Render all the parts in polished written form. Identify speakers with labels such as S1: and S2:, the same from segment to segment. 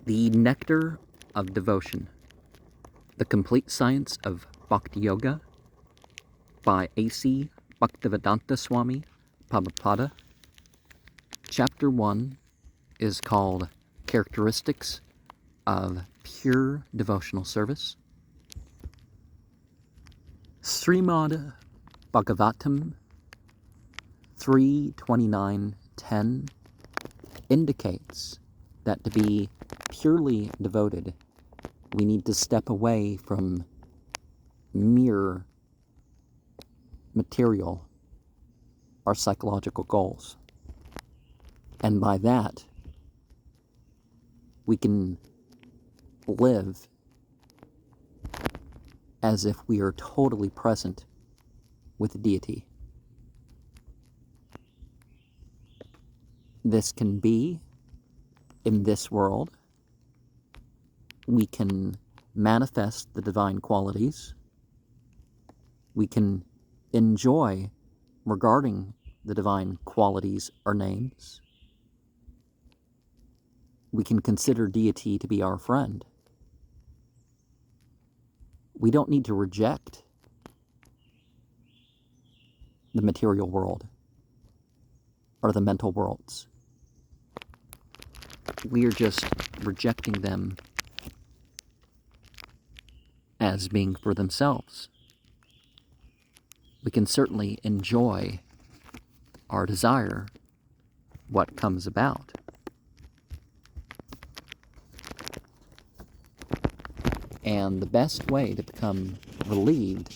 S1: The Nectar of Devotion, The Complete Science of Bhakti Yoga by A.C. Bhaktivedanta Swami Prabhupada. Chapter 1 is called Characteristics of Pure Devotional Service. Srimad Bhagavatam 3:29-10 indicates that to be purely devoted, we need to step away from mere material or psychological goals. And by that, we can live as if we are totally present with the deity. This can be in this world. We can manifest the divine qualities. We can enjoy regarding the divine qualities or names. We can consider deity to be our friend. We don't need to reject the material world or the mental worlds. We are just rejecting them as being for themselves. We can certainly enjoy our desire, what comes about. And the best way to become relieved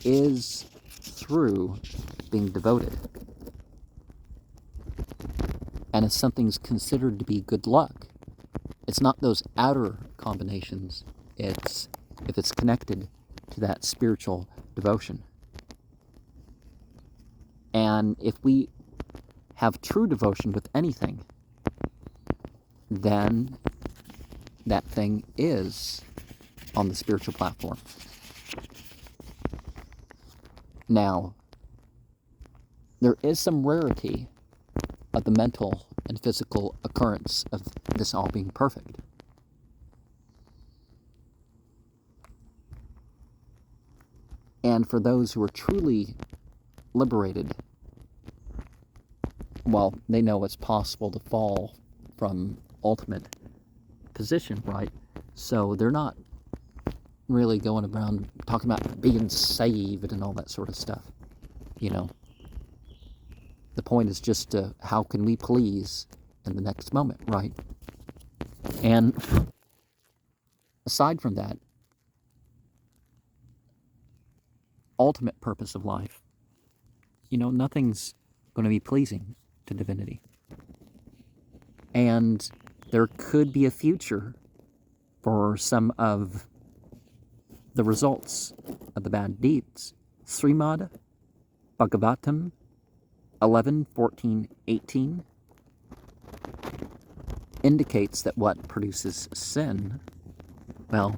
S1: is through being devoted. And if something's considered to be good luck, it's not those outer combinations, it's if it's connected to that spiritual devotion. And if we have true devotion with anything, then that thing is on the spiritual platform. Now, there is some rarity of the mental and physical occurrence of this all being perfect. And for those who are truly liberated, well, they know it's possible to fall from ultimate position, right? So they're not really going around talking about being saved and all that sort of stuff, you know. The point is just how can we please in the next moment, right? And aside from that, ultimate purpose of life, you know, nothing's going to be pleasing to divinity. And there could be a future for some of the results of the bad deeds. Srimad Bhagavatam 11:14-18 indicates that what produces sin, well,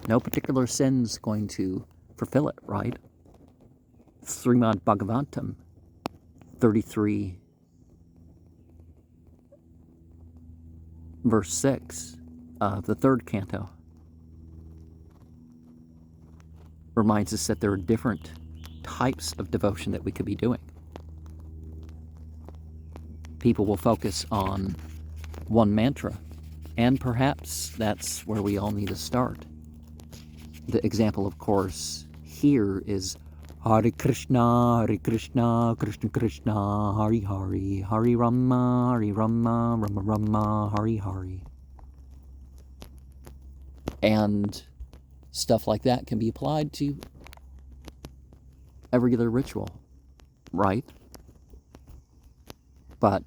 S1: no particular sin's going to fulfill it, right? Srimad Bhagavatam 33 verse 6 of the third canto reminds us that there are different types of devotion that we could be doing. People will focus on one mantra, and perhaps that's where we all need to start. The example, of course, here is Hare Krishna, Krishna Krishna, Hari Hari, Hari Rama, Rama Rama, Hari Hari. And stuff like that can be applied to a regular ritual, right? But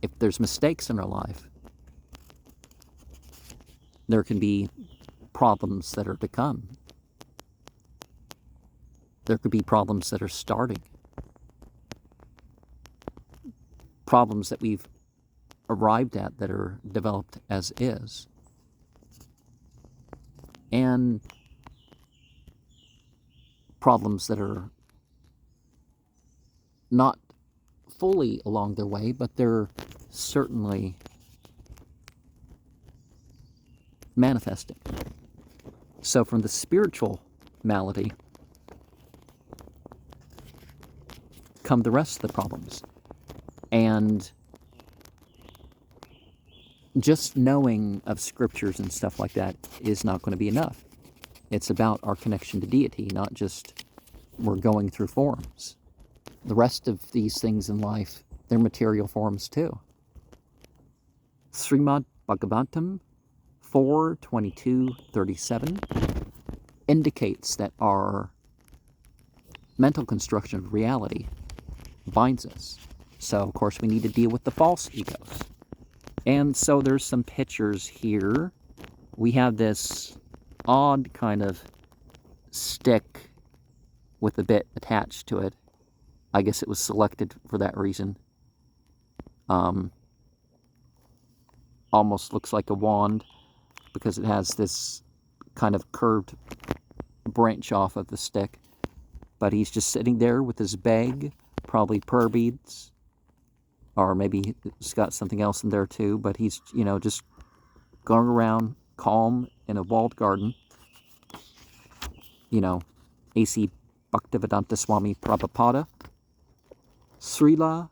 S1: if there's mistakes in our life, there can be problems that are to come. There could be problems that are starting. Problems that we've arrived at that are developed as is. And problems that are not fully along their way, but they're certainly manifesting. So from the spiritual malady come the rest of the problems. And just knowing of scriptures and stuff like that is not going to be enough. It's about our connection to deity, not just we're going through forms. The rest of these things in life, they're material forms too. Srimad Bhagavatam 4:22-37 indicates that our mental construction of reality binds us. So, of course, we need to deal with the false egos. And so there's some pictures here. We have this odd kind of stick with a bit attached to it. I guess it was selected for that reason. Almost looks like a wand because it has this kind of curved branch off of the stick. But he's just sitting there with his bag, probably prayer beads, or maybe he's got something else in there too, but he's, just going around calm in a walled garden. A.C. Bhaktivedanta Swami Prabhupada, Srila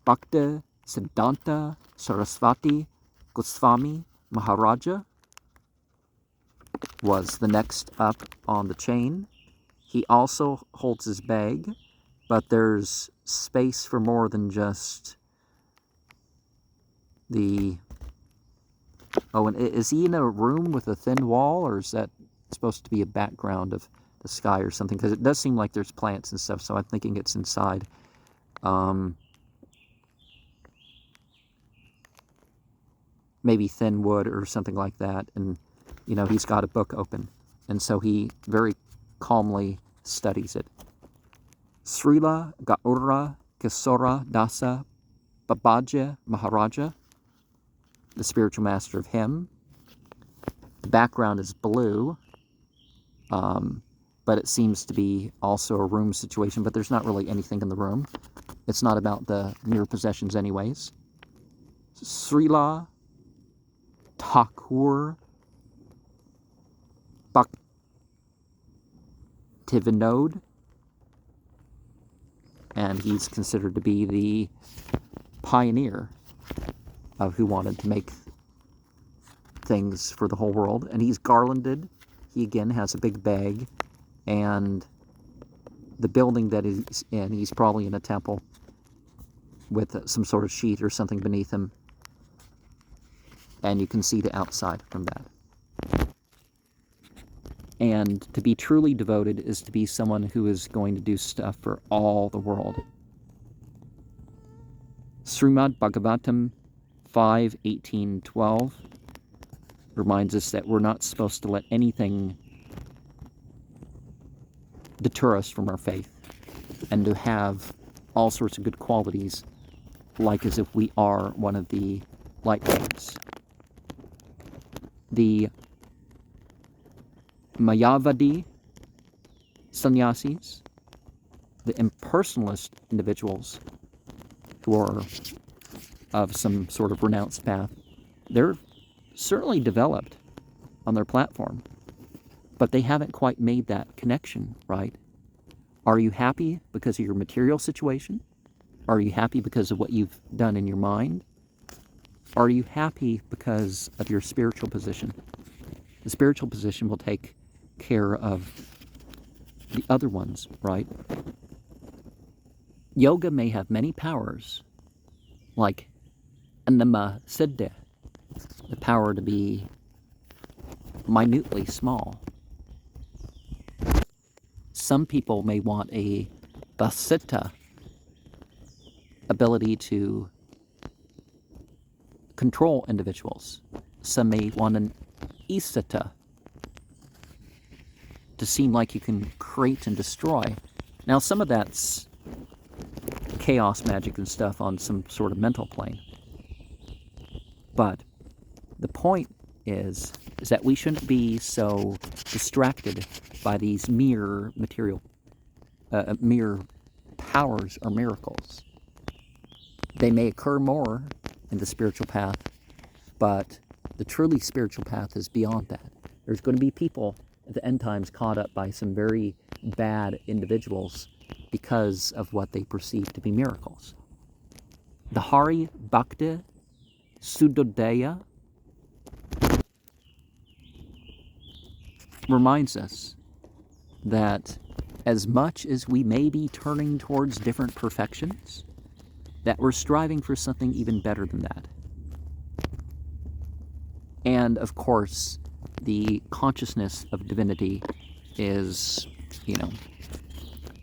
S1: Bhaktivedanta Saraswati Gosvami Maharaja was the next up on the chain. He also holds his bag, but there's space for more than just the... Oh, and is he in a room with a thin wall, or is that supposed to be a background of the sky or something? Because it does seem like there's plants and stuff, so I'm thinking it's inside. Maybe thin wood or something like that, and he's got a book open, and so he very calmly studies it. Srila Gaura Kisora Dasa Babaja Maharaja, the spiritual master of him. The background is blue, but it seems to be also a room situation, but there's not really anything in the room. It's not about the mere possessions anyways. Srila Thakur Bhaktivedanta, and he's considered to be the pioneer of who wanted to make things for the whole world. And he's garlanded. He again has a big bag, and the building that he's in, he's probably in a temple with some sort of sheet or something beneath him, and you can see the outside from that. And to be truly devoted is to be someone who is going to do stuff for all the world. Srimad Bhagavatam 5:18-12 reminds us that we're not supposed to let anything deter us from our faith, and to have all sorts of good qualities, like as if we are one of the light beings. The Mayavadi sannyasis, the impersonalist individuals who are of some sort of renounced path, they're certainly developed on their platform, but they haven't quite made that connection, right? Are you happy because of your material situation? Are you happy because of what you've done in your mind? Are you happy because of your spiritual position? The spiritual position will take care of the other ones, right? Yoga may have many powers, like Anima Siddha, the power to be minutely small. Some people may want a Vasita, ability to control individuals. Some may want an Isita, to seem like you can create and destroy. Now, some of that's chaos magic and stuff on some sort of mental plane. But the point is that we shouldn't be so distracted by these mere material, mere powers or miracles. They may occur more in the spiritual path, but The truly spiritual path is beyond that. There's going to be people at the end times caught up by some very bad individuals because of what they perceive to be miracles. The Hari Bhakti Sudodaya reminds us that as much as we may be turning towards different perfections, that we're striving for something even better than that. And of course, the consciousness of divinity is,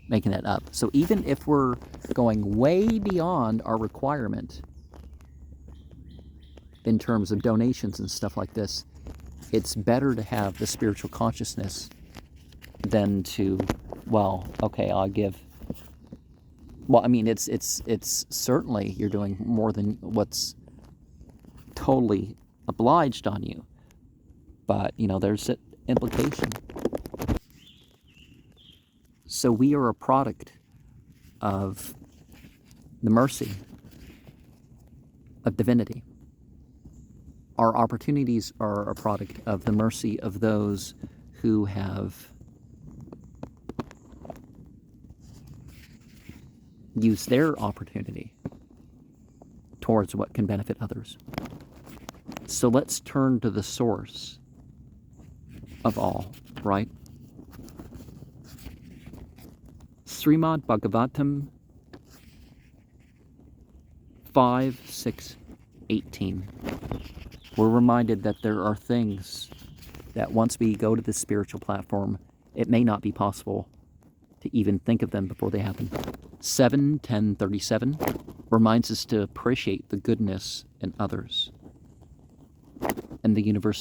S1: making that up. So even if we're going way beyond our requirement in terms of donations and stuff like this, it's better to have the spiritual consciousness than to, I'll give. Well, I mean, it's certainly you're doing more than what's totally obliged on you. But, there's an implication. So we are a product of the mercy of divinity. Our opportunities are a product of the mercy of those who have used their opportunity towards what can benefit others. So let's turn to the source of all, right? Srimad Bhagavatam 5:6-18. We're reminded that there are things that once we go to this spiritual platform, it may not be possible to even think of them before they happen. 7:10:37 reminds us to appreciate the goodness in others and the universe